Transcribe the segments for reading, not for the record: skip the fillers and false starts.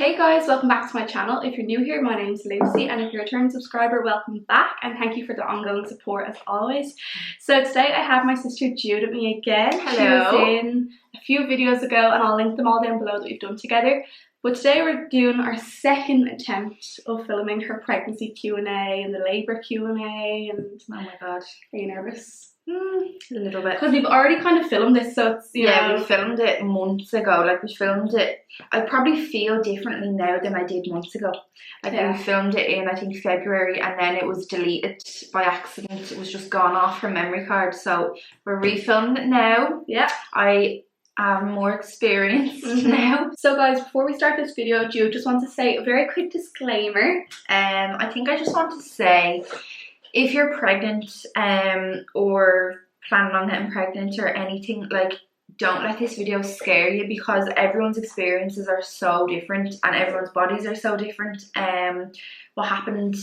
Hey guys, welcome back to my channel. If you're new here, my name's Lucy, and if you're a returning subscriber, welcome back and thank you for the ongoing support as always. So today I have my sister Jude with me again. Hello. She was in a few videos ago and I'll link them all down below that we've done together. But today we're doing our second attempt of filming her pregnancy Q&A and the labour Q&A and... Oh my god. Are you nervous? A little bit. Because we've already kind of filmed this, so it's, you know... we filmed it months ago. Like, we filmed it... I probably feel differently now than I did months ago. Like, we filmed it in, I think, February, and then it was deleted by accident. It was just gone off her memory card, so we're refilming it now. Yeah. I am more experienced now. So guys, before we start this video, Jude just wants to say a very quick disclaimer. I think I just want to say... if you're pregnant or planning on getting pregnant or anything, like, don't let this video scare you, because everyone's experiences are so different and everyone's bodies are so different. What happened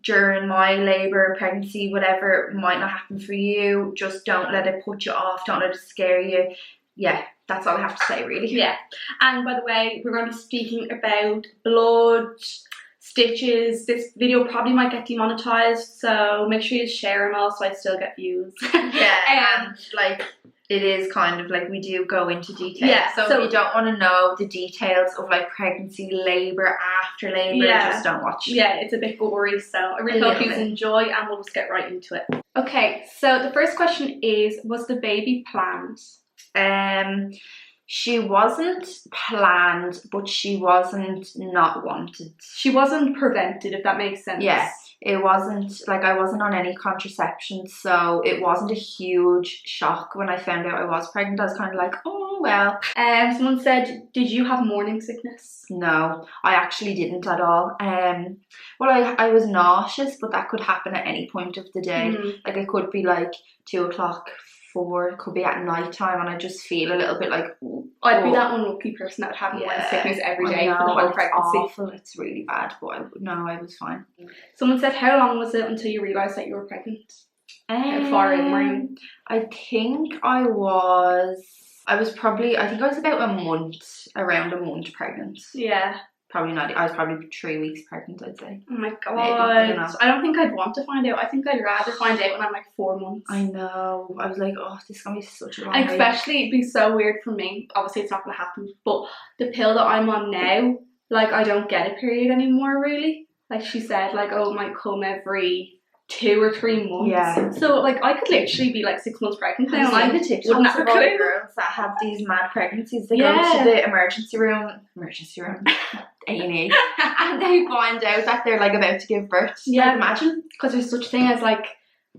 during my labour, pregnancy, whatever, might not happen for you. Just don't let it put you off, don't let it scare you. Yeah, that's all I have to say, really. Yeah, and by the way, we're going to be speaking about blood, stitches. This video probably might get demonetized, so make sure you share them all so I still get views. Yeah, and like, it is kind of like, we do go into detail. Yeah, so if you don't want to know the details of like pregnancy, labour, after labour, just don't watch. Yeah, it's a bit gory, so I really hope you enjoy, and we'll just get right into it. Okay, so the first question is, was the baby planned? She wasn't planned, but she wasn't not wanted. She wasn't prevented, if that makes sense. Yeah, it wasn't, like, I wasn't on any contraception, so it wasn't a huge shock when I found out I was pregnant. I was kind of like, oh, well. Someone said, did you have morning sickness? No, I actually didn't at all. Well, I was nauseous, but that could happen at any point of the day. Like, it could be like 2 o'clock, 4, it could be at night time, and I just feel a little bit like, I'd be that unlucky person that would have morning sickness every day for the whole pregnancy. It's awful, it's really bad, but I was fine. Someone said, how long was it until you realised that you were pregnant? How far in were you? I think I was about a month, around a month pregnant. Yeah. Probably not. I was probably 3 weeks pregnant, I'd say. Oh my god. Maybe, I don't think I'd want to find out. I think I'd rather find out when I'm like 4 months. I know. I was like, oh, this is going to be such a long Especially, it'd be so weird for me. Obviously, it's not going to happen. But the pill that I'm on now, like, I don't get a period anymore, really. Like she said, like, oh, it might come every 2 or 3 months. Yeah. So, like, I could literally be like 6 months pregnant now. I the TikToks of all the girls that have these mad pregnancies. They go to the emergency room, A&E, and they find out that they're like about to give birth. Yeah, like, imagine. Because there's such a thing as, like,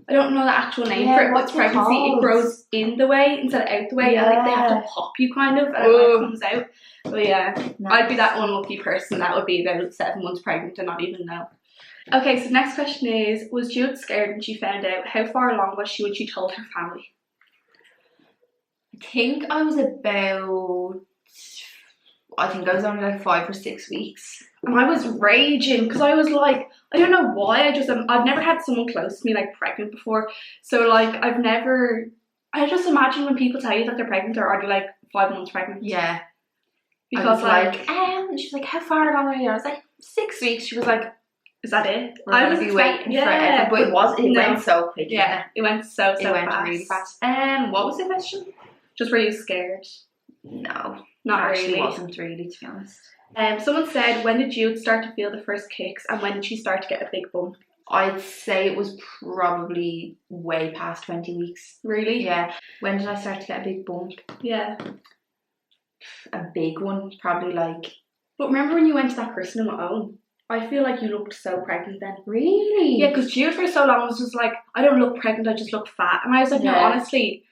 I don't know the actual name for it, but pregnancy, it grows in the way instead of out the way, and like they have to pop you kind of, and it comes out. But yeah, I'd be that unlucky person that would be about 7 months pregnant and not even know. Okay, so the next question is, was Jude scared when she found out? How far along was she when she told her family? I think I was only like 5 or 6 weeks. And I was raging, because I was like, I don't know why, I've never had someone close to me like pregnant before. So like, I just imagine when people tell you that they're pregnant, they're already like 5 months pregnant. Yeah. Because she's like, how far along are you? I was like, 6 weeks. She was like, is that it? I was waiting forever, but it went so quick. Yeah, it went so fast. It went really fast. What was the question? Just, were you scared? No, not really. Actually wasn't really, to be honest. Someone said, when did Jude start to feel the first kicks, and when did she start to get a big bump? I'd say it was probably way past 20 weeks. Really? Yeah. When did I start to get a big bump? Yeah. A big one, probably like... But remember when you went to that christening with Owen? I feel like you looked so pregnant then. Really? Yeah, because Jude for so long was just like, I don't look pregnant, I just look fat. And I was like, no, honestly,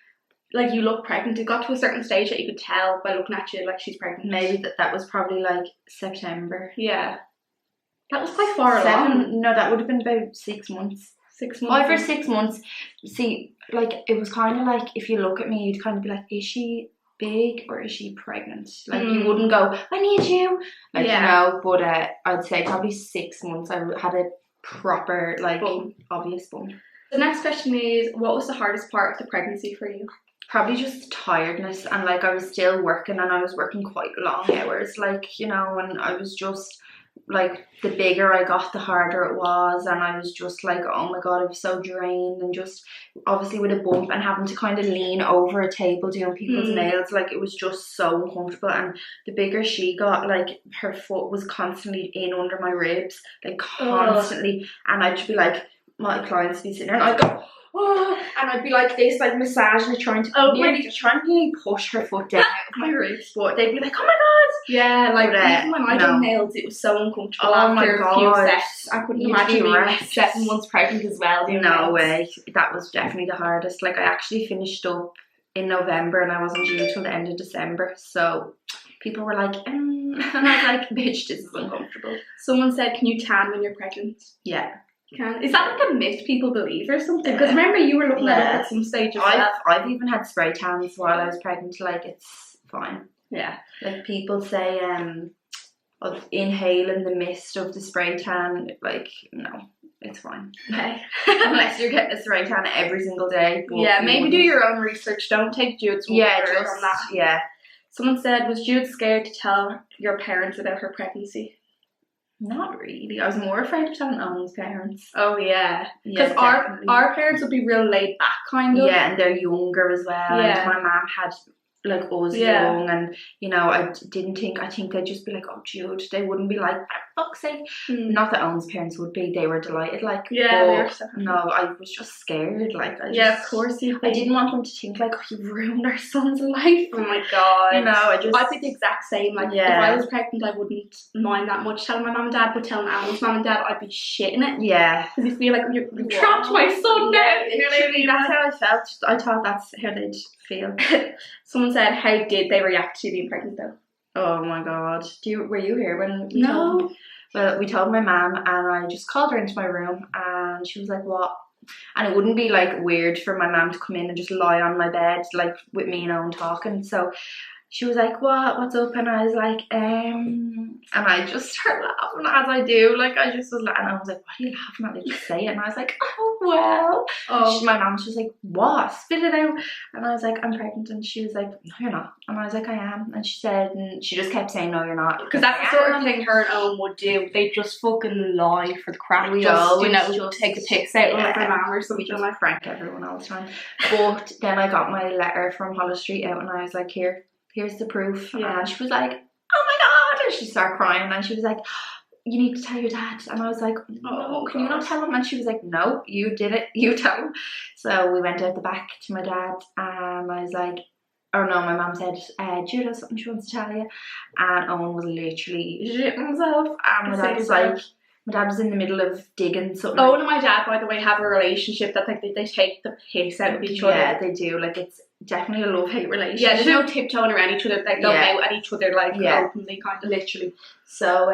like, you look pregnant. It got to a certain stage that you could tell by looking at you like she's pregnant. Maybe that was probably like September. Yeah. That was quite far along. No, that would have been about 6 months. 6 months? 5 or 6 months. See, like, it was kind of like, if you look at me, you'd kind of be like, is she big or is she pregnant? Like, you wouldn't go, I need you. Like, you know, but I'd say probably 6 months I had a proper, like, obvious bump. The next question is, what was the hardest part of the pregnancy for you? Probably just tiredness, and like I was still working, and I was working quite long hours, like, you know, and I was just like, the bigger I got, the harder it was, and I was just like, oh my god, I was so drained, and just obviously with a bump and having to kind of lean over a table doing people's nails, like it was just so uncomfortable. And the bigger she got, like her foot was constantly in under my ribs, like constantly, and I'd just be like, my clients would be sitting there and I'd go, oh, and I'd be like this, like massaging it, trying to nearly push her foot down out of my ribs, but they'd be like, oh my god. Yeah, like even when I done nails, it was so uncomfortable after a few sets. I couldn't imagine being 7 months pregnant as well. No way. That was definitely the hardest. Like I actually finished up in November and I wasn't due till the end of December, so people were like, and I was like, bitch, this is uncomfortable. Someone said, can you tan when you're pregnant? Yeah. Is that like a myth people believe or something? Because remember you were looking at it at some stage as well. I've even had spray tans while I was pregnant, like it's fine. Yeah. Like people say of inhaling the mist of the spray tan, like no, it's fine. Okay. Unless you're getting a spray tan every single day. Yeah, maybe do your own research. Don't take Jude's word on that. Yeah. Someone said, was Jude scared to tell your parents about her pregnancy? Not really. I was more afraid of telling Owen's parents. Oh yeah. Because our parents would be real laid back kind of. Yeah, and they're younger as well. Yeah. And my mum had like us young, and you know, I think they'd just be like, oh Jude, they wouldn't be like, for fuck's sake. Not that Owen's parents would be, they were delighted, like, yeah, they were so happy. No, I was just scared, like, of course you I didn't want them to think like, oh, you've ruined our son's life. Oh my god. You know, I'd be the exact same, like, if I was pregnant I wouldn't mind that much telling my mum and dad, but telling Alan's mum and dad I'd be shitting it. Yeah. Because you feel like you've trapped my son now. Literally, that's how I felt. I thought that's how they'd feel. Someone said, how did they react to you being pregnant though? Oh my god. Were you here when we No. Well, we told my mum, and I just called her into my room, and she was like, what? And it wouldn't be like weird for my mum to come in and just lie on my bed like with me and Owen talking, so she was like, what's up? And I was like, and I just started laughing as I do, like I just was like, and I was like, what are you laughing at? Did you say it? And I was like, oh well. My mum, she was like, what? Spit it out. And I was like, I'm pregnant. And she was like, no you're not. And I was like, I am. And she said, and she just kept saying, no you're not. Because that's the sort of thing her and Owen would do. They just fucking lie for the crap. We just, just take the piss out of their mum or something. We just prank everyone all the time. But then I got my letter from Hollow Street out, and I was like, here's the proof. And she was like, oh my god, and she started crying, and she was like, you need to tell your dad. And I was like, oh, can you not tell him? And she was like, no, you did it, you tell him. So we went out the back to my dad, and I was like, oh no, my mum said, Jude has something she wants to tell you. And Owen was literally shitting himself, and my dad was like, my dad was in the middle of digging something. Owen and my dad, by the way, have a relationship that like they take the piss out of each other. Yeah, they do. Like it's definitely a love-hate relationship. Yeah, there's no tiptoeing around each other. Like, they'll out at each other, like, openly, kind of. Literally. So,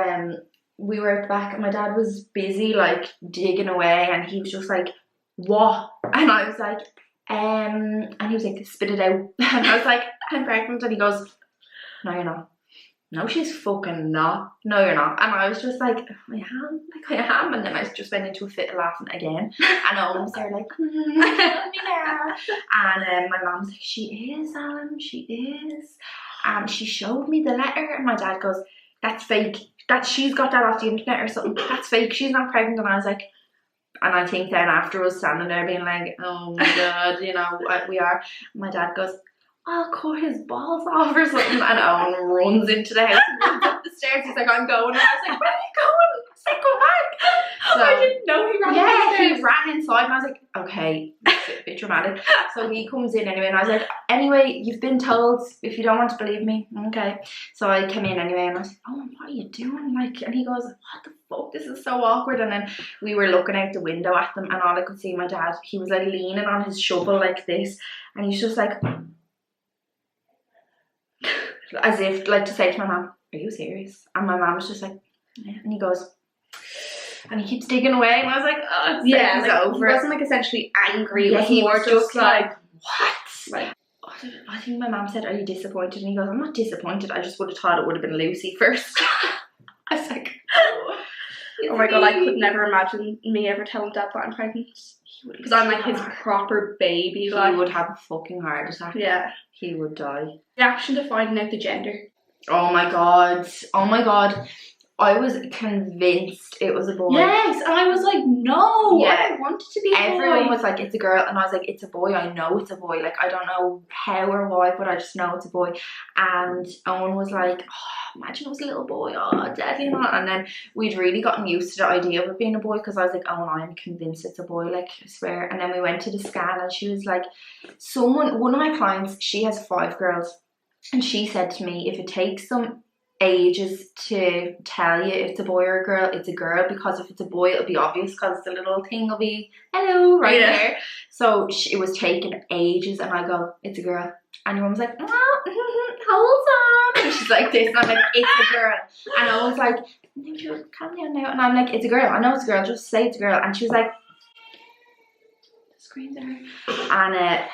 we were at the back, and my dad was busy, like, digging away, and he was just like, what? And I was like, and he was like, spit it out. And I was like, I'm pregnant. And he goes, no, you're not. No, she's fucking not. No, you're not. And I was just like, I am. And then I just went into a fit of laughing again. And Owen was there like, let me know. And my mum was like, she is, Alan, she is. And she showed me the letter, and my dad goes, that's fake. She's got that off the internet or something. That's fake. She's not pregnant. And I was like, and I think then after us standing there being like, oh my god, you know, we are. My dad goes, I'll cut his balls off or something. And Owen runs into the house and runs up the stairs. He's like, I'm going. And I was like, where are you going? I said, go back. So, I didn't know he ran upstairs. He ran inside, and I was like, okay, that's a bit dramatic. So he comes in anyway, and I was like, anyway, you've been told. If you don't want to believe me, okay. So I came in anyway, and I was like, oh, what are you doing? Like, and he goes, what the fuck? This is so awkward. And then we were looking out the window at them, and all I could see my dad, he was like leaning on his shovel like this, and he's just like, as if like to say to my mum, are you serious? And my mum was just like, yeah. And he goes, and he keeps digging away, and I was like, oh, it's over. He wasn't like essentially angry. Yeah, he was just like, what? Like, I think my mum said, are you disappointed? And he goes, I'm not disappointed, I just would have thought it would have been Lucy first. I was like, oh my god, I could never imagine me ever telling Dad that I'm pregnant. Because I'm like his proper baby. Like, he would have a fucking heart attack. Yeah. He would die. Reaction to finding out the gender. Oh my god. Oh my god. I was convinced it was a boy. Yes, and I was like, no, Yeah. I don't want it to be a boy. Everyone was like, it's a girl, and I was like, it's a boy. I know it's a boy. Like, I don't know how or why, but I just know it's a boy. And Owen was like, oh, imagine it was a little boy. Oh, deadly not. And then we'd really gotten used to the idea of it being a boy, because I was like, oh, I'm convinced it's a boy, like, I swear. And then we went to the scan, and she was like, one of my clients, she has 5 girls, and she said to me, if it takes them ages to tell you if it's a boy or a girl, it's a girl, because if it's a boy it'll be obvious, because the little thing will be hello right there. So it was taking ages, and I go, it's a girl, and your mum's like, oh, hold on, and she's like this, and I'm like, it's a girl, and I was like, no, calm down now, and I'm like, it's a girl, I know it's a girl, just say it's a girl. And she was like, scream there, and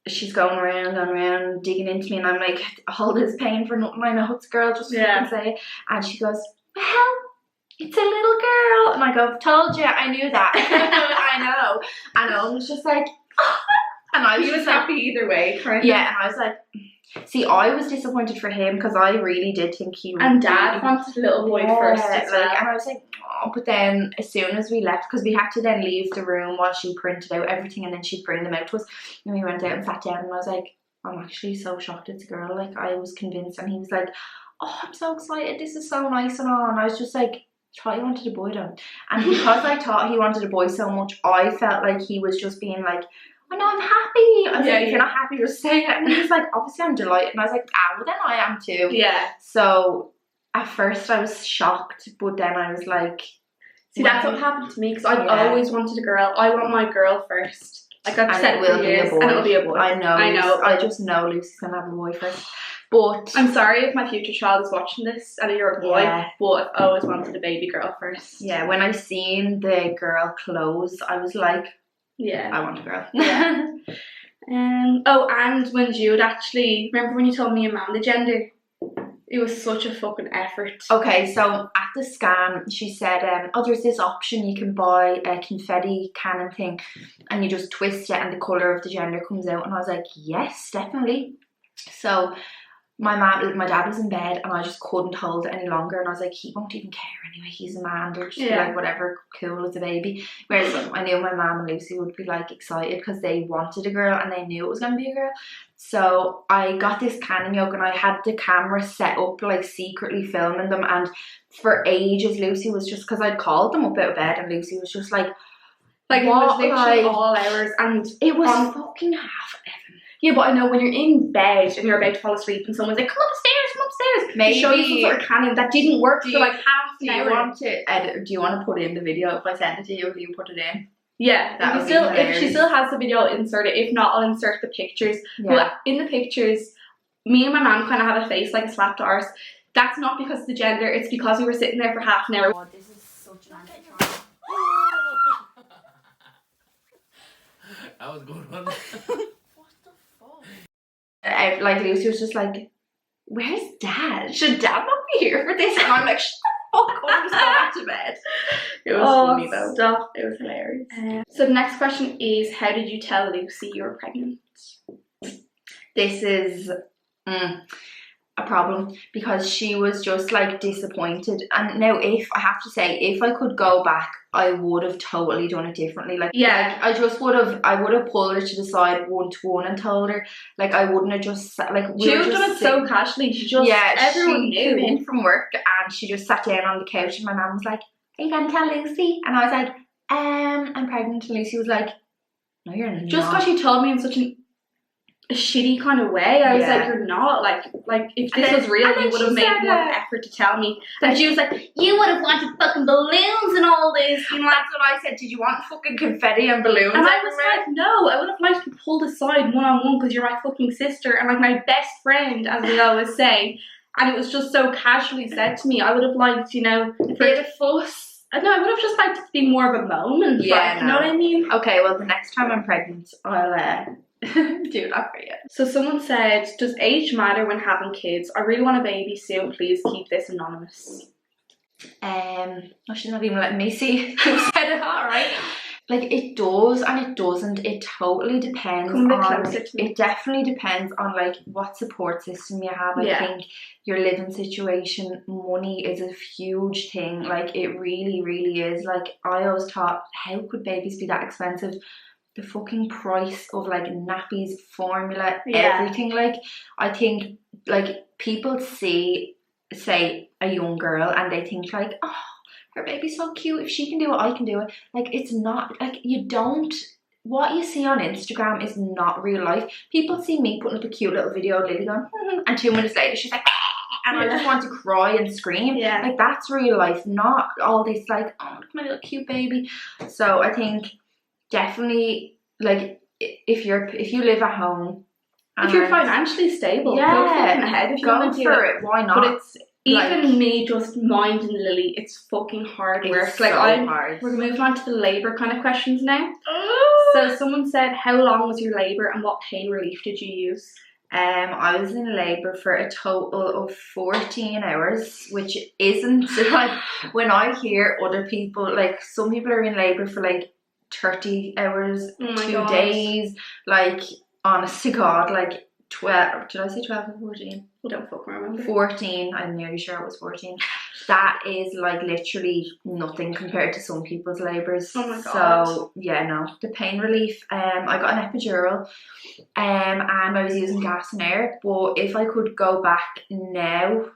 she's going around, digging into me, and I'm like, all this pain for nothing, I know it's a girl, just fucking say it. And she goes, well, it's a little girl. And I go, told you, I knew that. I know. And I was just like, and I was just happy either way, kind of. Yeah, and I was like, see, I was disappointed for him, because I really did think he would. And Dad wanted a little boy first as well. And I was like, oh, but then as soon as we left, because we had to then leave the room while she printed out everything, and then she'd bring them out to us, and we went out and sat down, and I was like, I'm actually so shocked it's a girl, like, I was convinced. And he was like, oh, I'm so excited, this is so nice and all. And I was just like, I thought he wanted a boy though. And because I thought he wanted a boy so much, I felt like he was just being like, oh no, I'm happy. I was like, if you're not happy, just say it. And he was like, obviously I'm delighted. And I was like, well then I am too. Yeah. So at first I was shocked, but then I was like, see, that's what happened to me, because I've always wanted a girl. I want my girl first. Like, I've said it for years, and it'll be a boy. I know. I just know Lucy's gonna have a boy first. But I'm sorry if my future child is watching this and you're a boy, but I've always wanted a baby girl first. Yeah, when I seen the girl clothes, I was like, yeah, I want a girl. Yeah. Oh, and when Jude actually, remember when you told me your mum the gender? It was such a fucking effort. Okay, so at the scan, she said, oh, there's this option, you can buy a confetti cannon thing, and you just twist it and the colour of the gender comes out. And I was like, yes, definitely. So my dad was in bed, and I just couldn't hold it any longer, and I was like, he won't even care anyway, he's a man, they'll just be like, whatever, cool as a baby. Whereas I knew my mum and Lucy would be like excited, because they wanted a girl and they knew it was going to be a girl. So I got this Canon yoke, and I had the camera set up, like secretly filming them, and for ages Lucy was just, because I'd called them up out of bed, and Lucy was just like what? It was literally all hours, and it was fucking half 11. Yeah, but I know when you're in bed and you're about to fall asleep and someone's like, come upstairs, maybe show you some sort of Canon that didn't work for like half an hour. Do you want to put in the video? If I send it to you, will you put it in? Yeah, if she still has the video, I'll insert it. If not, I'll insert the pictures. Yeah. But in the pictures, me and my mum kind of have a face like a slap to ours. That's not because of the gender, it's because we were sitting there for half an hour. Oh, this is such an anti-trauma. That was a good one. Like Lucy was just like, where's Dad? Should Dad not be here for this? And I'm like, shut the fuck up, just go back to bed. It was funny though. Stop. It was hilarious. So the next question is, how did you tell Lucy you were pregnant? This is a problem, because she was just like disappointed. And now, if I have to say, if I could go back, I would have totally done it differently. Like, I would have pulled her to the side one-to-one and told her. Like, I wouldn't have just like, she would have done it so casually. She just, everyone knew. Came in from work, and she just sat down on the couch, and my mum was like, are you gonna tell Lucy? And I was like, I'm pregnant. And Lucy was like, no, you're not. Just because she told me in such a shitty kind of way, I was like, you're not, like if this was real, you would have made more of an effort to tell me. And she was like, you would have wanted fucking balloons and all this, you know. That's what I said, did you want fucking confetti and balloons? And I was like, no, I would have liked to be pulled aside one-on-one, because you're my fucking sister and like my best friend, as we always say. And it was just so casually said to me. I would have liked, you know, a bit of fuss. No, I would have just liked it to be more of a moment. Yeah, you know what I mean? Okay, well, the next time I'm pregnant, I'll do that for you. So someone said, does age matter when having kids? I really want a baby soon. Please keep this anonymous. Oh, she's not even letting me see who said it. All right. like it does and it doesn't. It totally depends Come a bit on, closer to me. it definitely depends on like what support system you have. I think your living situation, money is a huge thing. Like it really, really is. Like I always thought, how could babies be that expensive? The fucking price of like nappies, formula, everything. Like I think like people say a young girl and they think like, oh, her baby's so cute, if she can do it, I can do it. Like it's not, like you don't, what you see on Instagram is not real life. People see me putting up a cute little video of Lily going, and 2 minutes later she's like, and I just want to cry and scream. Like that's real life, not all this like, oh, look at my little cute baby. So I think definitely like if you live at home, if you're financially stable, go fucking ahead. If you go want to do for it, why not? But it's even me just minding Lily, it's fucking hard work. It's like so hard. We're moving on to the labour kind of questions now. So someone said, how long was your labour and what pain relief did you use? I was in labour for a total of 14 hours, which isn't like, when I hear other people, like some people are in labour for like 30 hours, 2 days, like honest to God, like 12, did I say 12 or 14? I don't fucking remember. 14, I'm nearly sure it was 14. That is like literally nothing compared to some people's labours. Oh my God. So yeah, no, the pain relief, I got an epidural, and I was using gas and air, but if I could go back now,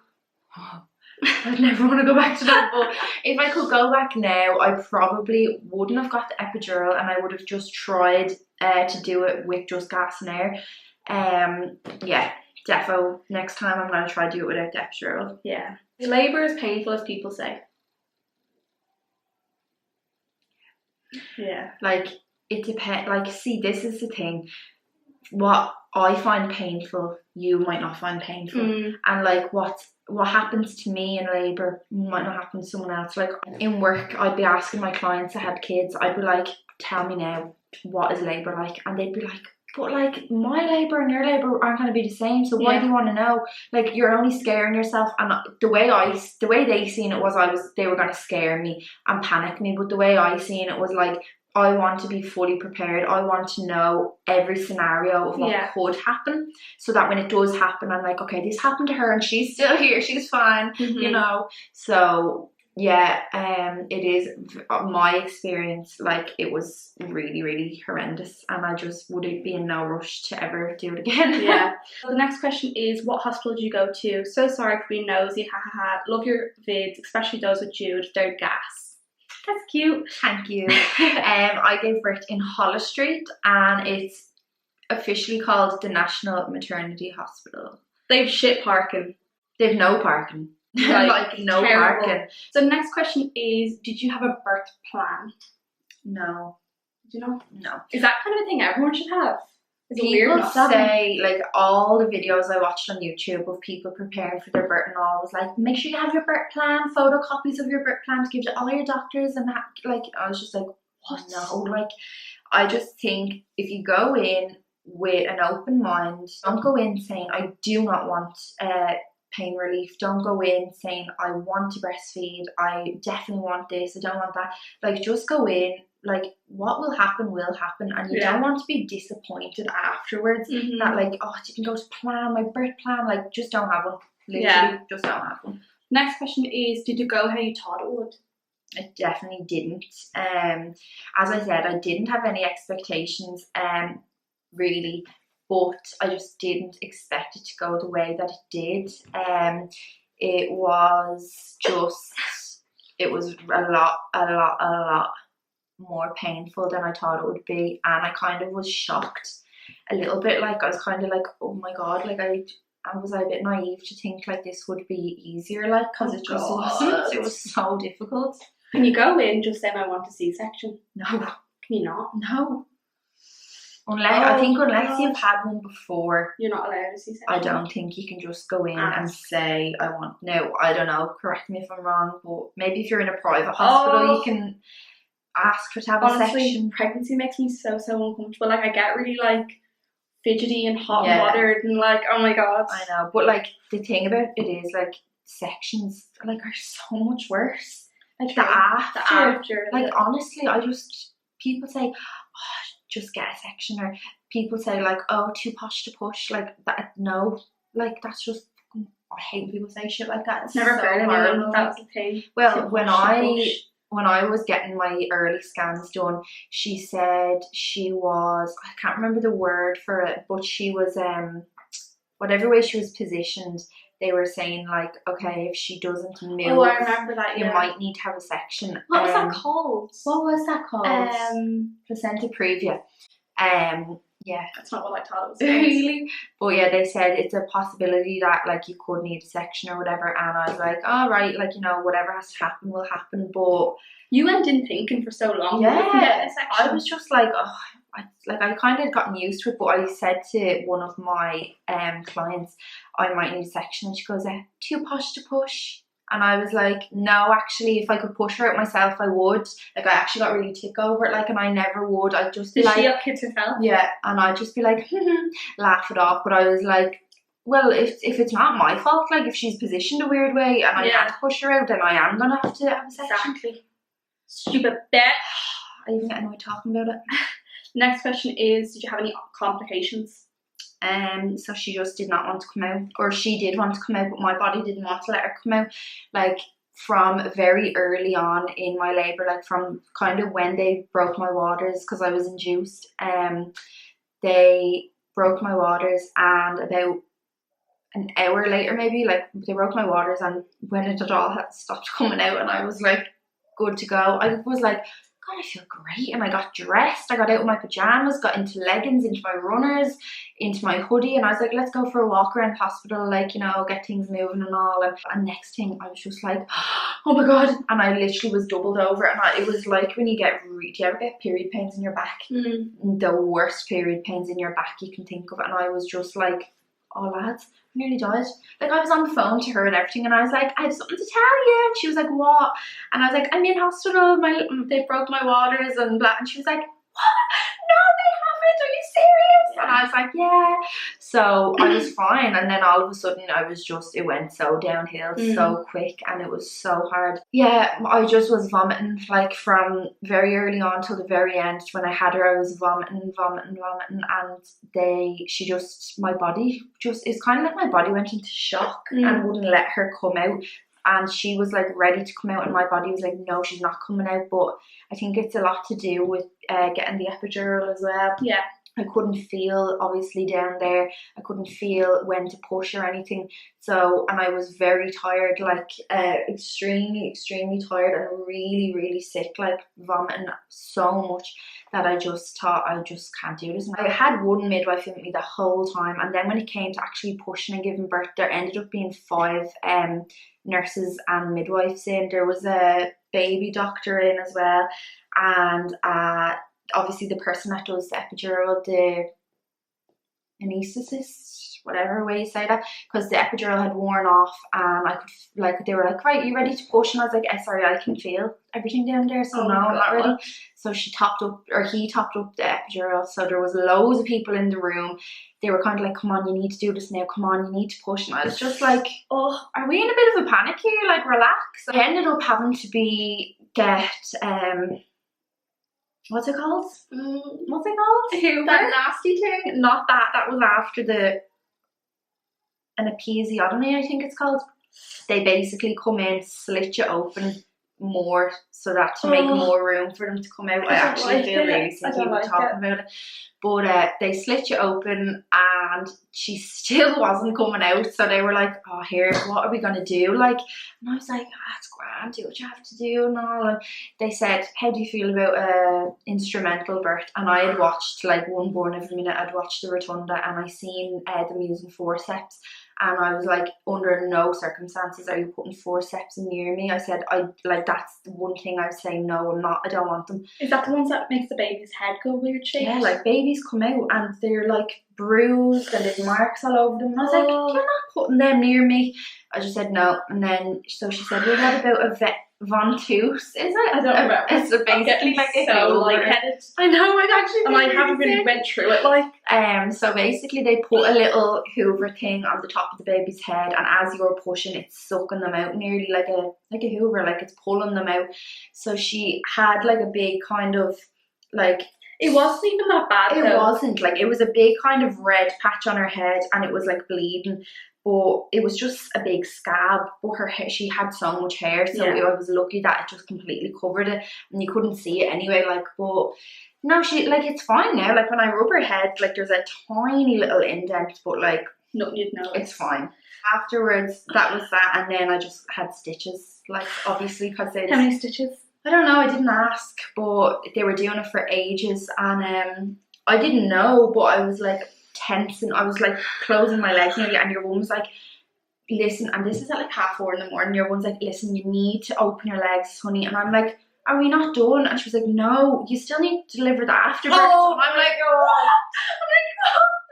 I'd never want to go back to that, but if I could go back now, I probably wouldn't have got the epidural and I would have just tried to do it with just gas and air. Yeah, defo, next time I'm going to try to do it without the epidural. Yeah. Labour is painful, as people say. Yeah. Like, it depends, like, see, this is the thing. What I find painful, you might not find painful. And like, what happens to me in labour might not happen to someone else. Like, in work, I'd be asking my clients that had kids, I'd be like, tell me now, what is labour like? And they'd be like, but like, my labour and your labour aren't going to be the same, so why do you want to know? Like, you're only scaring yourself. And the way they seen it was, they were going to scare me and panic me, but the way I seen it was like, I want to be fully prepared. I want to know every scenario of what could happen, so that when it does happen, I'm like, okay, this happened to her and she's still here, she's fine, you know. So yeah, it is my experience, like it was really, really horrendous, and I just would be in no rush to ever do it again. Yeah. The next question is, what hospital did you go to? So sorry for being nosy, haha. Love your vids, especially those with Jude. They're gas. That's cute. Thank you. I gave birth in Holles Street, and it's officially called the National Maternity Hospital. They've shit parking. They've no parking. Like no terrible. parking. So the next question is, did you have a birth plan? No. Did you know? No. Is that kind of a thing everyone should have? People say, like, all the videos I watched on YouTube of people preparing for their birth and all was like, make sure you have your birth plan, photocopies of your birth plan to give to all your doctors, and that, like, I was just like, what? No, like, I just think if you go in with an open mind, don't go in saying, I do not want pain relief, don't go in saying, I want to breastfeed, I definitely want this, I don't want that. Like, just go in, like, what will happen, and you don't want to be disappointed afterwards that, like, oh, it didn't go to plan, my birth plan, like, just don't have one. Literally, just don't have one. Next question is, did you go how you thought it would? I definitely didn't. As I said, I didn't have any expectations, really, but I just didn't expect it to go the way that it did. It was a lot more painful than I thought it would be, and I kind of was shocked a little bit. Like, I was kind of like, oh my God, like, was I a bit naive to think like this would be easier, like, because it just wasn't. It was so difficult. Can you go in just saying I want a C-section? No. Can you not? No. Unless you've had one before, you're not allowed a C-section. I don't think you can just go in and say I want. No, I don't know. Correct me if I'm wrong, but maybe if you're in a private hospital, you can ask for to have a section. Pregnancy makes me so uncomfortable. Like, I get really like fidgety and hot and bothered, and like, oh my God. I know, but like, the thing about it is, like, sections like are so much worse. Like the after, like, honestly, I just people say, oh, just get a section, or people say like, oh, too posh to push, like that. No, like that's just, I hate when people say shit like that. It's Never so heard anyone horrible. that was the thing. Well, Too when posh. I was getting my early scans done, she said she was, I can't remember the word for it, but she was whatever way she was positioned, they were saying like, okay, if she doesn't move, Oh, I remember that. you Yeah. might need to have a section. What was that called? What was that called? Placenta previa. Yeah. That's not what I thought it was. Really? But yeah, they said it's a possibility that like you could need a section or whatever, and I was like, all right, like, you know, whatever has to happen will happen. But you went in thinking for so long. Yeah, I was just like, oh, I kind of gotten used to it. But I said to one of my clients, I might need a section, and she goes, too posh to push. And I was like, no, actually, if I could push her out myself, I would. Like, I actually got really tick over it, like, and I never would. I'd just be Did like, she have kids herself? Yeah, and I'd just be like, laugh it off. But I was like, well, if it's not my fault, like, if she's positioned a weird way and I can't push her out, then I am going to have a section. Exactly. Stupid bitch. I even get annoyed talking about it. Next question is, did you have any complications? So she just did not want to come out, or she did want to come out, but my body didn't want to let her come out. Like, from very early on in my labour, like from kind of when they broke my waters, because I was induced, they broke my waters, and about an hour later maybe, like, they broke my waters, and when it had all had stopped coming out and I was like good to go, I was like, God, I feel great. And I got dressed, I got out of my pajamas, got into leggings, into my runners, into my hoodie, and I was like, let's go for a walk around hospital, like, you know, get things moving and all. And next thing I was just like, oh my God. And I literally was doubled over, and it was like when you get, do you ever get period pains in your back? The worst period pains in your back you can think of. And I was just like, oh lads, I nearly died. Like, I was on the phone to her and everything, and I was like, I have something to tell you. And she was like, what? And I was like, I'm in hospital, they broke my waters and blah. And she was like, what? No, they haven't, are you serious? And I was like, yeah. So I was fine, and then all of a sudden it went so downhill so quick, and it was so hard. Yeah, I just was vomiting, like, from very early on till the very end. When I had her, I was vomiting, and my body just, it's kind of like my body went into shock and wouldn't let her come out. And she was like ready to come out, and my body was like, no, she's not coming out. But I think it's a lot to do with getting the epidural as well. Yeah. I couldn't feel, obviously, down there. I couldn't feel when to push or anything. So, and I was very tired, like extremely, extremely tired, and really, really sick, like vomiting so much that I just thought, I just can't do this. And I had one midwife with me the whole time, and then when it came to actually pushing and giving birth, there ended up being 5 nurses and midwives in. There was a baby doctor in as well, and obviously the person that does the epidural, the anaesthetist, whatever way you say that, because the epidural had worn off, and I could, like, they were like, right, you ready to push? And I was like, sorry, I can feel everything down there, so no, I'm not ready. So he topped up the epidural, so there was loads of people in the room. They were kind of like, come on, you need to do this now, come on, you need to push. And I was just like, oh, are we in a bit of a panic here? Like, relax. I ended up having to get what's it called? That nasty thing? Not that. That was after an episiotomy, I think it's called. They basically come in, slit you open more, so that to make more room for them to come out. I actually feel really sick even talking about it. But they slit you open, and she still wasn't coming out. So they were like, oh, here, what are we going to do? Like, and I was like, it's grand, do what you have to do and all. And they said, how do you feel about instrumental birth? And I had watched, like, one born every minute. I'd watched the rotunda, and I seen them using forceps. And I was like, under no circumstances are you putting forceps near me. I said, that's the one thing I would say, no, I'm not, I don't want them. Is that the ones that makes the baby's head go weird shapes? Yeah, like, babies come out and they're like bruised and there's marks all over them. And I was like, you're not putting them near me. I just said no. And then, so she said, well, what about a ventouse, is it? I don't remember. It's basically like a so lightheaded. I know, I actually, and I haven't really went through it, like. So basically they put a little hoover thing on the top of the baby's head, and as you're pushing, it's sucking them out, nearly like a hoover, like it's pulling them out. So she had like a big kind of like, it wasn't even that bad it though. wasn't, like, it was a big kind of red patch on her head, and it was like bleeding, but it was just a big scab. But her hair, she had so much hair, so Yeah. I was lucky that it just completely covered it, and you couldn't see it anyway, like, but no, she, like, it's fine now. Like, when I rub her head, like, there's a tiny little indent, but like, Nothing you'd know. it's fine. Afterwards, that was that, and then I just had stitches, like, obviously, because How many stitches? I don't know, I didn't ask, but they were doing it for ages, and I didn't know, but I was like tensing, I was like closing my legs nearly, and your mum was like, listen, and this is at like 4:30 in the morning, your mum's like, listen, you need to open your legs, honey, and I'm like, are we not done? And she was like, no, you still need to deliver the afterbirth. Oh, and I'm like, oh,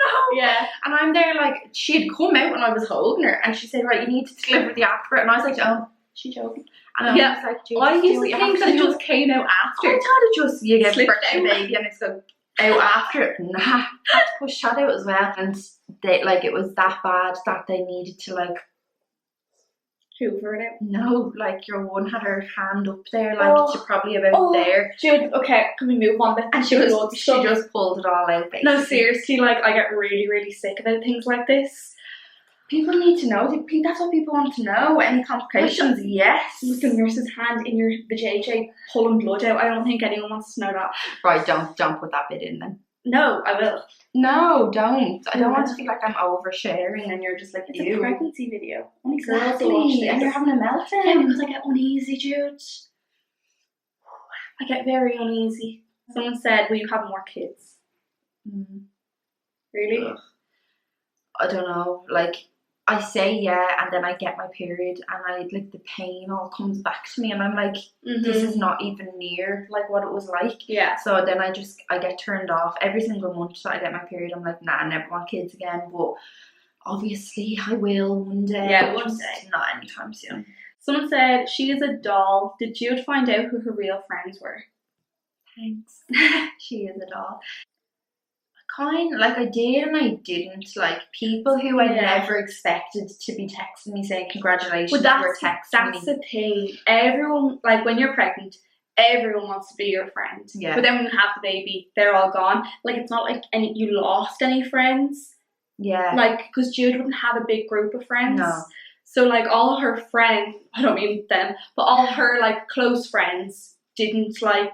no. Yeah. And I'm there like, she had come out when I was holding her, and she said, right, you need to deliver the afterbirth, and I was like, oh, she joking. And I was like, I used to think that it just came out after. I thought it just, you get Slipped birth your out. baby and it's go out after it. Nah, had to push that out as well. And they, like, it was that bad that they needed to, like, Hoover it out. no, like, your one had her hand up there, like, to probably about there. Jude, okay, can we move on? And she just pulled it all out, basically. No, seriously, like, I get really, really sick about things like this. People need to know. That's what people want to know. Any complications? Yes. With the nurse's hand in your vajayjay pulling blood out, I don't think anyone wants to know that. Right, don't put that bit in then. No, I will. No, don't. I don't want to feel like I'm oversharing and you're just like, It's ew. a pregnancy video. Only girls will watch Exactly, this. and you're having a meltdown. Yeah, because I get uneasy, Jude. I get very uneasy. Someone said, will you have more kids? Really? Ugh. I don't know, like, I say yeah, and then I get my period, and I, like, the pain all comes back to me, and I'm like, this is not even near, like, what it was like. Yeah. So then I get turned off every single month that I get my period. I'm like, nah, I never want kids again, but obviously I will one day. Yeah, one just day. Not anytime soon. Someone said, she is a doll. Did Jude find out who her real friends were? Thanks. She is a doll. Like, I did and I didn't. Like, people who I never expected to be texting me saying congratulations were texting me. That's the thing. Everyone, like, when you're pregnant, everyone wants to be your friend. Yeah. But then when you have the baby, they're all gone. Like, it's not like you lost any friends. Yeah. Like, because Jude wouldn't have a big group of friends. No. So, like, all her friends, I don't mean them, but all her, like, close friends didn't, like,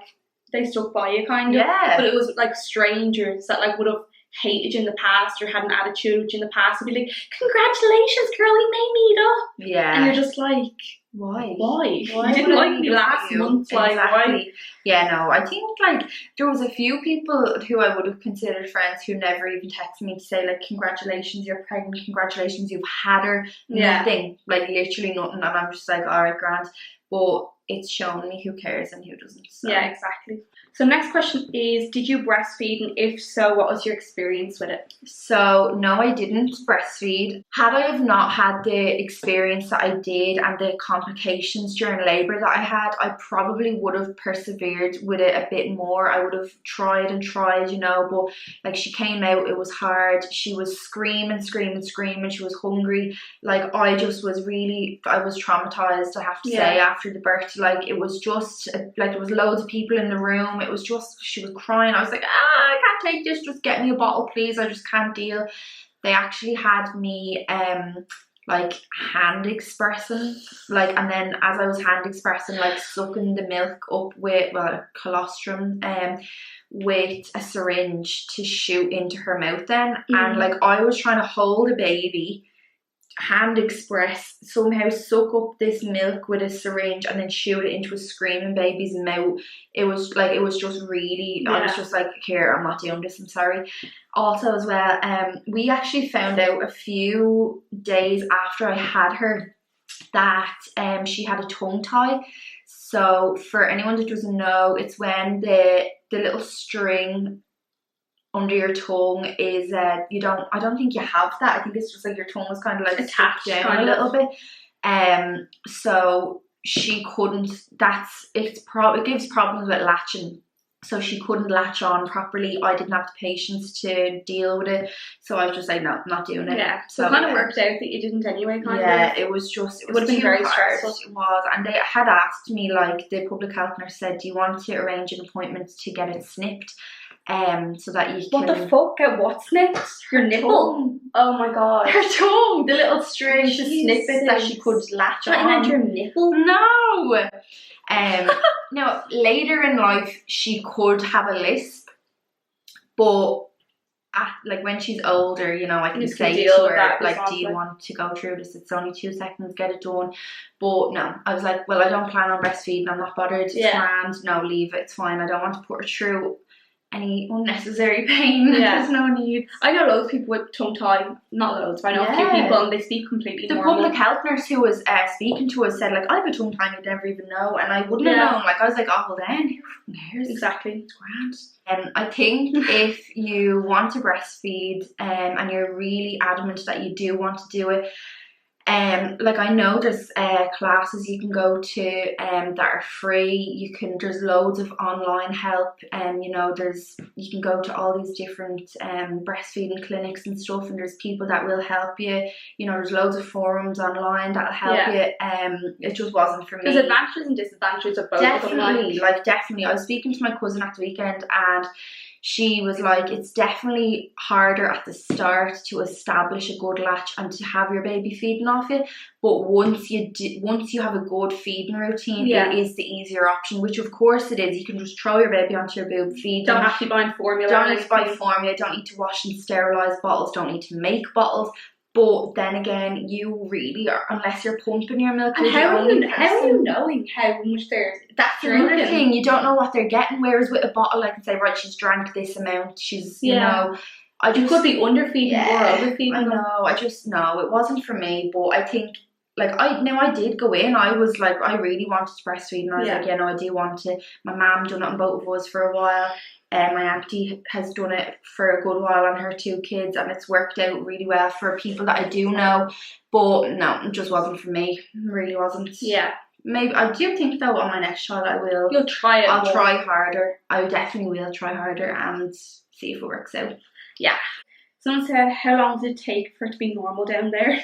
they stuck by you, kind of. Yeah. But it was, like, strangers that, like, would have hated you in the past or had an attitude with you in the past would be like, congratulations, girl, we may meet up. Yeah. And you're just like, why? You didn't like me last month. Like, exactly. why? Yeah, no, I think, like, there was a few people who I would have considered friends who never even texted me to say, like, congratulations, you're pregnant, congratulations, you've had her. Yeah. Nothing, like, literally nothing. And I'm just like, alright, grand. But it's shown me who cares and who doesn't. So. Yeah, exactly. So next question is, did you breastfeed, and if so, what was your experience with it? So no, I didn't breastfeed. Had I have not had the experience that I did and the complications during labour that I had, I probably would have persevered with it a bit more. I would have tried and tried, you know, but like, she came out, it was hard. She was screaming. She was hungry. Like, I was traumatized, I have to say, after the birth. Like, it was just, like, there was loads of people in the room. It was just, she was crying. I was like, I can't take this, just get me a bottle, please. I just can't deal. They actually had me, like, hand expressing, like, and then as I was hand expressing, like, sucking the milk up with, well, colostrum, with a syringe to shoot into her mouth then. And, like, I was trying to hold a baby, hand express, somehow suck up this milk with a syringe and then shoot it into a screaming baby's mouth. It was like, it was just really, I was just like, here, I'm not doing this, I'm sorry. Also as well, we actually found out a few days after I had her that she had a tongue tie. So for anyone that doesn't know, it's when the little string under your tongue is, I don't think you have that. I think it's just like your tongue was kind of like attached down a little bit. So she couldn't, it gives problems with latching. So she couldn't latch on properly. I didn't have the patience to deal with it. So I was just like, no, I'm not doing it. Yeah. So it kind of worked out that you didn't anyway, kind of. Yeah, it was just, it would have been very stressful. It was. And they had asked me, like, the public health nurse said, do you want to arrange an appointment to get it snipped? So that you can... What the fuck? Get what snipped? Your nipple? Oh my god. Her tongue! The little string to snip it that she could latch on. You meant your nipple? No! Now, later in life, she could have a lisp, but like when she's older, you know, I can say to her, like, do you want to go through this? It's only 2 seconds, get it done. But no, I was like, well, I don't plan on breastfeeding, I'm not bothered, it's planned, no, leave it, it's fine, I don't want to put her through any unnecessary pain. There's no need. I know loads of people with tongue tie, not loads, but I know a few people, and they speak completely normal. The public health nurse who was speaking to us said, like, I have a tongue tie, I'd never even know, and I wouldn't have known. Like, I was like, oh, well then, who cares? Exactly. It's grand. I think if you want to breastfeed and you're really adamant that you do want to do it, like, I know there's classes you can go to that are free. There's loads of online help, and you know, you can go to all these different breastfeeding clinics and stuff, and there's people that will help you. You know, there's loads of forums online that'll help you. It just wasn't for me. There's advantages and disadvantages of both. Definitely, definitely. I was speaking to my cousin at the weekend, and she was like, it's definitely harder at the start to establish a good latch and to have your baby feeding off it, but once you have a good feeding routine, it is the easier option, which of course it is. You can just throw your baby onto your boob, feed them. Don't have to buy formula. Don't need to buy formula, don't need to wash and sterilise bottles, don't need to make bottles. But then again, you really are, unless you're pumping your milk. And how are you knowing how much they're That's another thing. You don't know what they're getting. Whereas with a bottle, I can say, right, she's drank this amount. She's, you know, you could be underfeeding or overfeeding. I know. It wasn't for me. But I think, like, I did go in. I was like, I really wanted to breastfeed, and I was like, I do want to. My mum done it on both of us for a while. My auntie has done it for a good while on her 2 kids, and it's worked out really well for people that I do know. But no, it just wasn't for me. It really wasn't. Yeah. Maybe I do think though on my next child I will. You'll try it. I'll try harder. I definitely will try harder and see if it works out. Yeah. Someone said, how long did it take for it to be normal down there?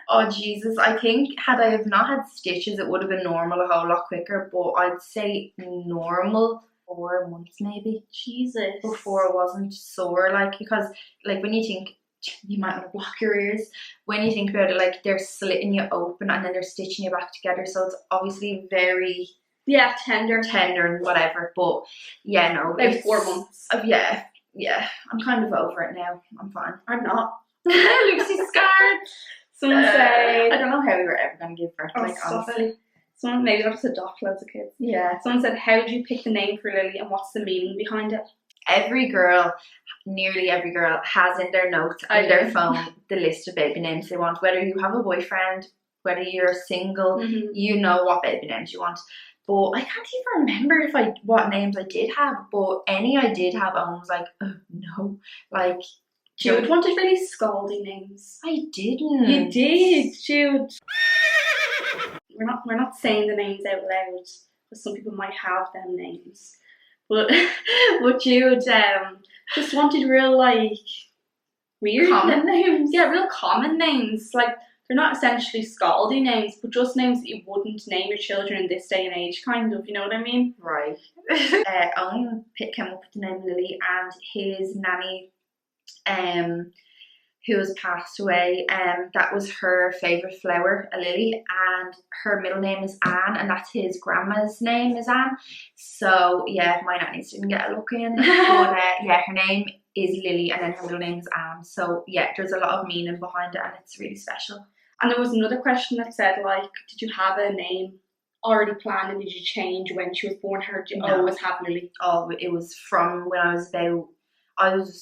Oh Jesus, I think had I have not had stitches, it would have been normal a whole lot quicker. But I'd say normal 4 months maybe. Jesus. Before it wasn't sore, like, because like when you think, you might want to block your ears, when you think about it, like, they're slitting you open and then they're stitching you back together, so it's obviously very tender and whatever. But yeah, no, like 4 months. Yeah, I'm kind of over it now. I'm fine. I'm not. Lucy's scarred. Someone say, I don't know how we were ever going to give birth, like, honestly. Someone, maybe I'll just adopt loads of kids. Yeah. Someone said, how did you pick the name for Lily and what's the meaning behind it? Nearly every girl has in their notes and their phone the list of baby names they want. Whether you have a boyfriend, whether you're single, you know what baby names you want. But I can't even remember what names I did have, but any I did have, I was like, oh, no. Like, Jude wanted really scalding names. I didn't. You did, Jude. We're not saying the names out loud, because some people might have them names. But Jude just wanted real, like, weird common names. Yeah, real common names. Like, they're not essentially scalding names, but just names that you wouldn't name your children in this day and age, kind of, you know what I mean? Right. Owen came up with the name Lily, and his nanny, who has passed away, that was her favourite flower, a lily, and her middle name is Anne, and that's his grandma's name is Anne. So yeah, my nannies didn't get a look in, but yeah, her name is Lily and then her middle name is Anne. So yeah, there's a lot of meaning behind it and it's really special. And there was another question that said, like, did you have a name already planned and did you change when she was born? Or did you always have Lily? Oh, it was from when I was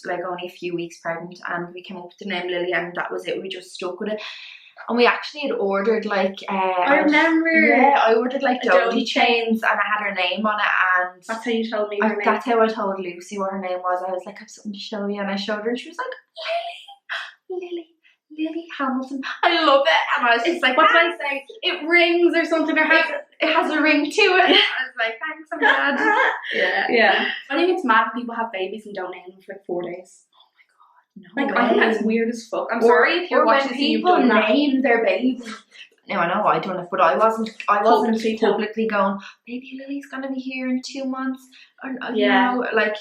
like only a few weeks pregnant, and we came up with the name Lily, and that was it. We just stuck with it. And we actually had ordered like I remember. Yeah, I ordered like Dodie chains, and I had her name on it, and that's how you told me her name. That's how I told Lucy what her name was. I was like, I have something to show you, and I showed her, and she was like, Lily Hamilton. I love it. And I was just like, what did I say? It rings or something, or it has a ring to it. I was like, thanks, I'm glad. Yeah. I think it's mad when people have babies and don't name them for like 4 days. No Like, way. I think that's weird as fuck. I'm sorry if you're watching this and you've done that. Name their baby. No, I know I done it, but I wasn't publicly going, baby Lily's gonna be here in 2 months. Or, you know, like,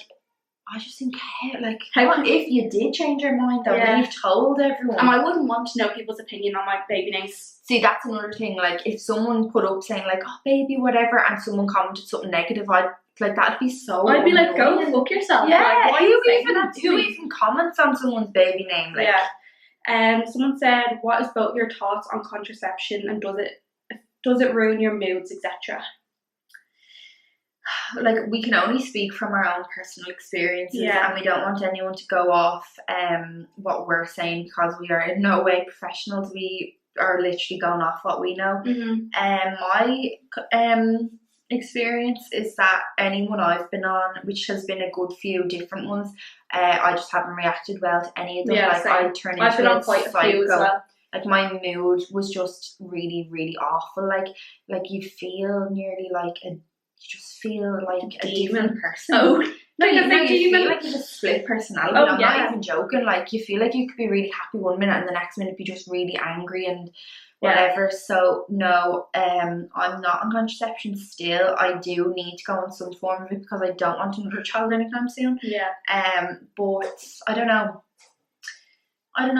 I just think, like, if you did change your mind, though, you've told everyone. And I wouldn't want to know people's opinion on my baby names. See, that's another thing. Like, if someone put up saying, like, oh, baby, whatever, and someone commented something negative, that'd be so I'd be like, annoying. go fuck yourself. Yeah, like, why who even comments on someone's baby name? Like, someone said, what is both your thoughts on contraception and does it ruin your moods, etc.? Like, we can only speak from our own personal experiences, and we don't want anyone to go off what we're saying, because we are in no way professionals. We are literally going off what we know. My experience is that anyone I've been on, which has been a good few different ones, I just haven't reacted well to any of them. I turn into been on quite a few as well. Like, my mood was just really, really awful. Like you feel nearly like you just feel like a different person. Oh, no, you feel like you've a split personality. Oh, I'm not even joking. Like, you feel like you could be really happy one minute and the next minute be just really angry and whatever. So no, I'm not on contraception still. I do need to go on some form of it because I don't want another child anytime soon. But I don't know.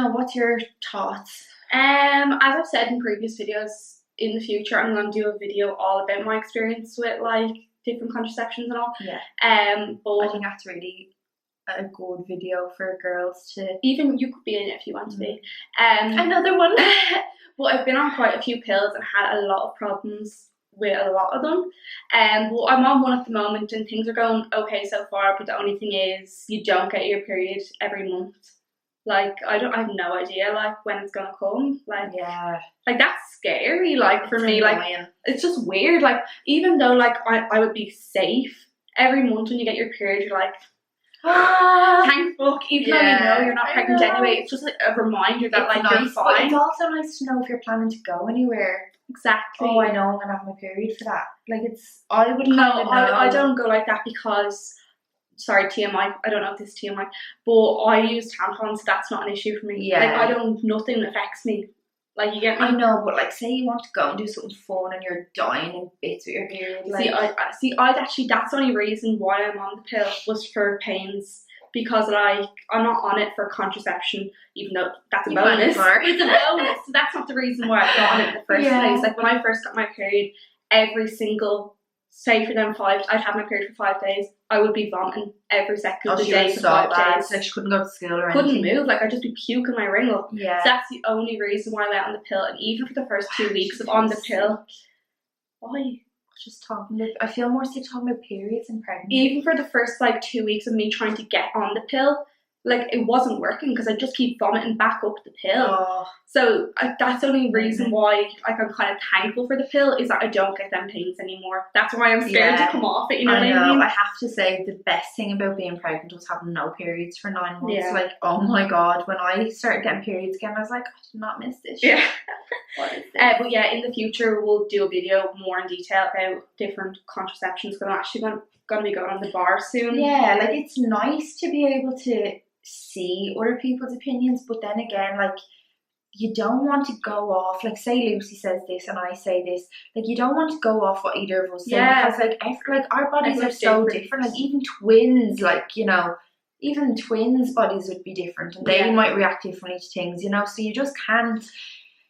What's your thoughts? As I've said in previous videos, in the future I'm going to do a video all about my experience with like different contraceptions and all. But I think that's really a good video for girls to. Even you could be in it if you want to be. Another one. But I've been on quite a few pills and had a lot of problems with a lot of them. Well, I'm on one at the moment and things are going okay so far, but the only thing is you don't get your period every month. Like, I have no idea, like, when it's gonna come. Like, like, that's scary, like, for me. Like, it's just weird. Like, even though, like, I would be safe, every month when you get your period, you're like, thank fuck, even though you know you're not pregnant anyway. It's just, like, a reminder that, like, you're fine. But it's also nice to know if you're planning to go anywhere. Exactly. Oh, I know I'm gonna have my period for that. Like, I would No, kind of know. I don't go like that because... Sorry, TMI. I don't know if this is TMI, but I use tampons. So that's not an issue for me. Like, nothing affects me. Like, you get me? I know, but like, say you want to go and do something fun and you're dying in bits with your period. Like, I'd actually, that's the only reason why I'm on the pill was for pains, because like I'm not on it for contraception, even though that's a bonus. It's a bonus. So that's not the reason why I got on it in the first place. Like, when I first got my period, every single, say for them 5, I'd have my period for 5 days. I would be vomiting every second of the day for 5 days. Like, she couldn't go to school or anything. Couldn't move. Like, I'd just be puking my ring up. So that's the only reason why I went on the pill. And even for the first 2 weeks of on the pill, why? Just talking about, I feel more sick talking about periods and pregnancy. Even for the first like 2 weeks of me trying to get on the pill, like, it wasn't working because I just keep vomiting back up the pill. So that's the only reason why, like, I'm kind of thankful for the pill, is that I don't get them pains anymore. That's why I'm scared to come off it, you know what I mean? I have to say, the best thing about being pregnant was having no periods for 9 months. Like, oh my god, when I started getting periods again, I was like, I did not miss this shit. What is this? But yeah, in the future we'll do a video more in detail about different contraceptions, because I'm actually going to be going on the bar soon. Yeah, like, it's nice to be able to see other people's opinions, but then again, like, you don't want to go off, like, say Lucy says this and I say this, like, you don't want to go off what either of us say, because like our bodies are so different. Like, even twins, like, you know, even twins' bodies would be different and they might react differently to things, you know, so you just can't.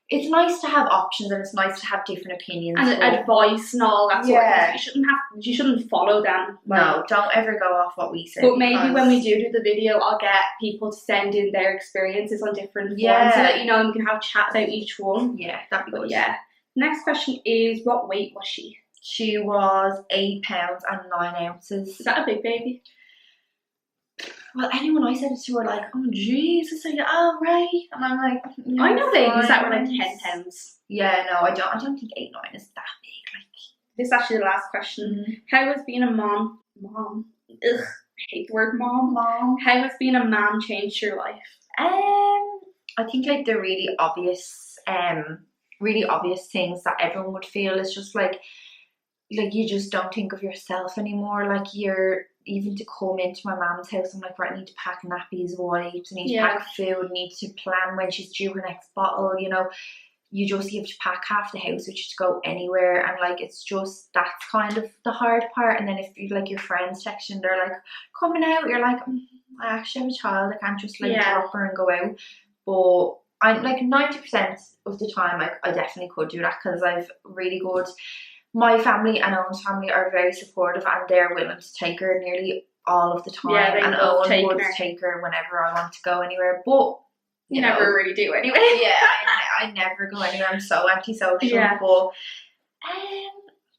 It's nice to have options and it's nice to have different opinions and advice and all that sort of thing. You shouldn't follow them. Like, no, don't ever go off what we say. But maybe when we do the video, I'll get people to send in their experiences on different ones, so that, you know, and we can have a chat about each one. Yeah, that'd be good. Next question is, what weight was she? She was 8 pounds and 9 ounces. Is that a big baby? Well, anyone I said it to were like, oh Jesus, are you alright? And I'm like, I know babies that were like 10 pounds. Yeah, no, I don't think 8, 9 is that big. Like, this is actually the last question. How has being a mom? Ugh, I hate the word mom. How has being a mom changed your life? I think like the really obvious things that everyone would feel is just like, like you just don't think of yourself anymore. Like you're, even to come into my mum's house, I'm like, right, I need to pack nappies, wipes, I need to pack food, I need to plan when she's due her next bottle, you know. You have to pack half the house, which is to go anywhere, and like it's just, that's kind of the hard part. And then if you like your friends section, they're like coming out, you're like, I actually have a child, I can't just like drop her and go out. But I'm like 90% of the time I definitely could do that, because I've really good, my family and Owen's family are very supportive, and they're willing to take her nearly all of the time, and Owen would take her whenever I want to go anywhere. But you never really do anyway. I never go anywhere. I'm so antisocial. But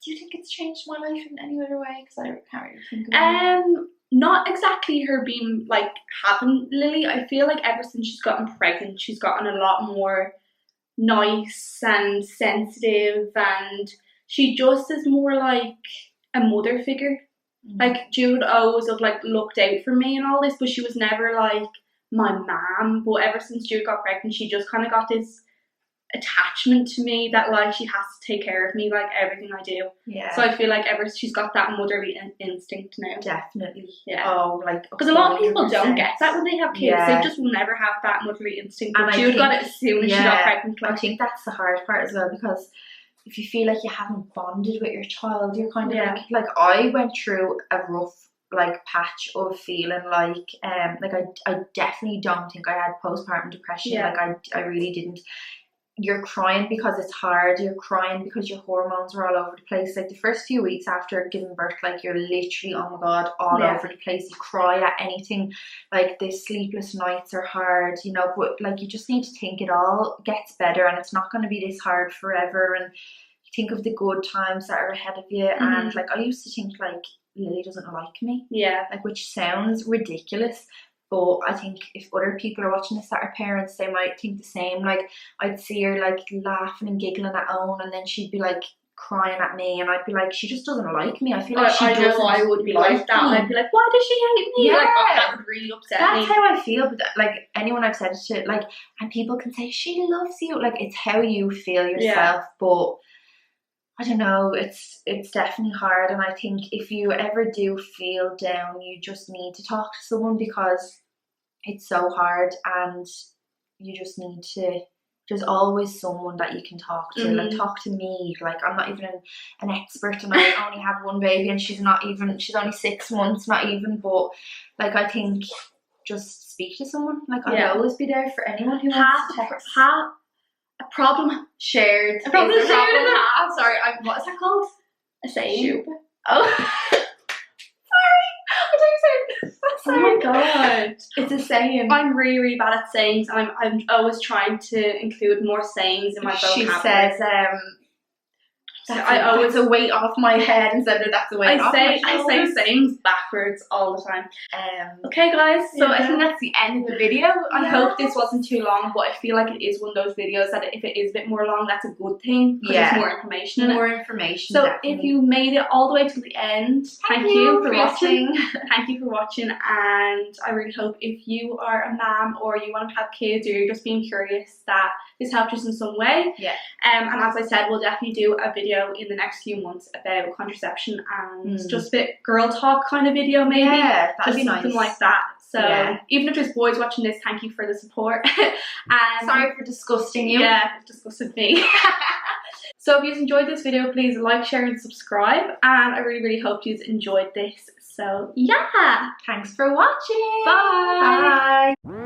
do you think it's changed my life in any other way? Because I can't really think of it. Not exactly her being like having Lily. I feel like ever since she's gotten pregnant, she's gotten a lot more nice and sensitive, and she just is more like a mother figure. Like Jude always have like looked out for me and all this, but she was never like my mom. But ever since Jude got pregnant, she just kind of got this attachment to me that like she has to take care of me, like everything I do. So I feel like she's got that motherly instinct now. Definitely. Like, because a lot of people don't get that when they have kids. They just will never have that motherly instinct, but Jude got it as soon as she got pregnant. I think that's the hard part as well, because if you feel like you haven't bonded with your child, you're kind of like I went through a rough like patch of feeling like I definitely don't think I had postpartum depression. Like I really didn't. You're crying because it's hard, you're crying because your hormones are all over the place. Like the first few weeks after giving birth, like you're literally, oh my god, all over the place. You cry at anything. Like the sleepless nights are hard, you know, but like you just need to think it all gets better, and it's not going to be this hard forever. And you think of the good times that are ahead of you. And like I used to think like Lily doesn't like me, like, which sounds ridiculous. But I think if other people are watching this that are parents, they might think the same. Like I'd see her like laughing and giggling at Owen, and then she'd be like crying at me, and I'd be like, she just doesn't like me. I feel like I know I would be like that. I'd be like, why does she hate me? Like that would really upset me. That's how I feel. But like anyone I've said it to, like, and people can say she loves you. Like it's how you feel yourself. But I don't know, it's definitely hard. And I think if you ever do feel down, you just need to talk to someone, because it's so hard, and you just need to, there's always someone that you can talk to. Like talk to me. Like I'm not even an expert, and I only have one baby, and she's only 6 months, not even. But like I think just speak to someone. Like I'll always be there for anyone who wants to text. A problem shared. A problem shared. I'm sorry. What is that called? A saying. Oh, sorry. I don't say. Oh my god. It's a saying. I'm really, really bad at sayings, and I'm always trying to include more sayings in my vocabulary. She says, I always a weight off my head instead of that's a weight off my shoulders. I say sayings backwards all the time. Okay guys, so I think that's the end of the video. I hope this wasn't too long, but I feel like it is one of those videos that if it is a bit more long, that's a good thing, because there's more information in it. More information, so definitely. If you made it all the way to the end, thank you for watching. Thank you for watching, and I really hope if you are a mom, or you want to have kids, or you're just being curious, that this helped us in some way. And as I said, we'll definitely do a video in the next few months about contraception, and just a bit girl talk kind of video, maybe. That'd just be something nice. Like that. So even if there's boys watching this, thank you for the support. And sorry for disgusting you. It disgusted me. So if you enjoyed this video, please like, share and subscribe, and I really, really hope you enjoyed this. So yeah, thanks for watching. Bye. Bye.